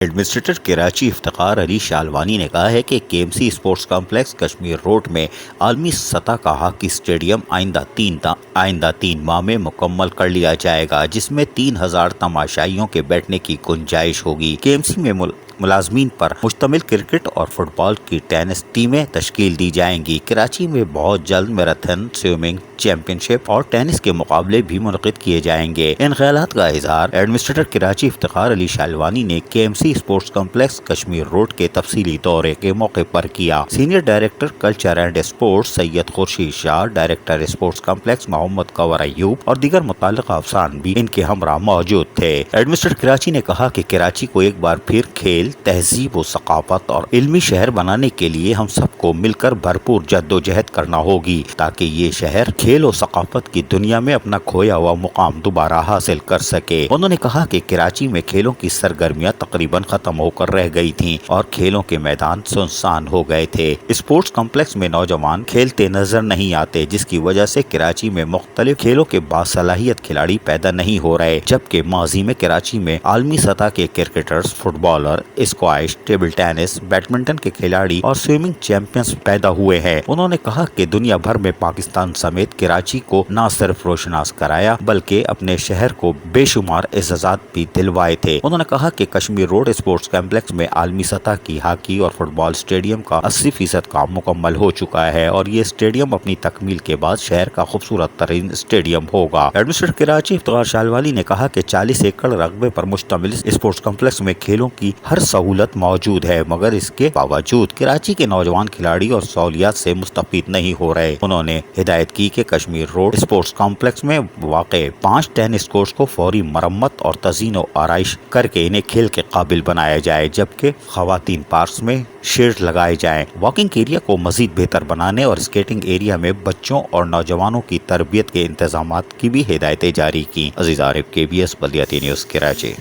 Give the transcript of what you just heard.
Administrator Karachi Iftikhar Ali Shalwani نے کہا ہے کہ K M C sports complex Kashmir road میں عالمی سطح کا ہاکی اسٹیڈیم آئندہ 3 ماہ میں مکمل کر لیا جائے گا، جس میں 3000 تماشائیوں کے بیٹھنے کی گنجائش ہوگی۔ کے ایم سی میں ملازمین پر مشتمل کرکٹ اور فٹ بال کی ٹینس ٹیمیں تشکیل دی جائیں گی۔ کراچی میں بہت جلد میراتھن، سوئمنگ چیمپئن شپ اور ٹینس کے مقابلے بھی منعقد کیے جائیں گے۔ ان خیالات کا اظہار ایڈمنسٹریٹر کراچی افتخار علی شالوانی نے K M C sports complex Kashmir road کے تفصیلی دورے کے موقع پر کیا۔ Senior director culture and sports Syed Khurshid Shah, director sports complex Muhammad Kanwar Ayub اور دیگر متعلقہ افسران بھی ان کے ہمراہ موجود تھے۔ ایڈمنسٹریٹر کراچی نے کہا کہ کراچی کو ایک بار پھر کھیل، تہذیب و ثقافت اور علمی شہر بنانے کے لیے ہم سب کو مل کر بھرپور جدوجہد کرنا ہوگی تاکہ یہ شہر کھیل و ثقافت کی دنیا میں اپنا کھویا ہوا مقام دوبارہ حاصل کر سکے۔ انہوں نے کہا کہ کراچی میں کھیلوں کی سرگرمیاں تقریباً ختم ہو کر رہ گئی تھیں اور کھیلوں کے میدان سنسان ہو گئے تھے۔ اسپورٹس کمپلیکس میں نوجوان کھیلتے نظر نہیں آتے، جس کی وجہ سے کراچی میں مختلف کھیلوں کے باصلاحیت کھلاڑی پیدا نہیں ہو رہے، جبکہ ماضی میں کراچی میں عالمی سطح کے cricketers, footballer, squash, table tennis, badminton کے کھلاڑی اور سوئمنگ چیمپئنز پیدا ہوئے ہیں۔ انہوں نے کہا کہ دنیا بھر میں پاکستان سمیت کراچی کو نہ صرف روشناس کرایا بلکہ اپنے شہر کو بے شمار اعزازات بھی دلوائے تھے۔ انہوں نے کہا کہ کشمیر روڈ اسپورٹس کمپلیکس میں عالمی سطح کی ہاکی اور فٹ بال اسٹیڈیم کا 80% کام مکمل ہو چکا ہے اور یہ اسٹیڈیم اپنی تکمیل کے بعد شہر کا خوبصورت ترین اسٹیڈیم ہوگا۔ ایڈمنسٹریٹر کراچی افتخار شالوانی نے کہا کہ 40 ایکڑ رقبے پر مشتمل اسپورٹس کمپلیکس میں کھیلوں کی ہر سہولت موجود ہے، مگر اس کے باوجود کراچی کے نوجوان کھلاڑی اور سہولیات سے مستفید نہیں ہو رہے۔ انہوں نے ہدایت کی کہ کشمیر روڈ اسپورٹس کمپلیکس میں واقع 5 ٹینس کورٹس کو فوری مرمت اور تزئین و آرائش کر کے انہیں کھیل کے قابل بنایا جائے، جبکہ خواتین پارکس میں شیڈ لگائے جائیں۔ واکنگ ایریا کو مزید بہتر بنانے اور اسکیٹنگ ایریا میں بچوں اور نوجوانوں کی تربیت کے انتظامات کی بھی ہدایتیں جاری کی۔ عزیز عارف، KBS بلدیاتی نیوز، کراچی۔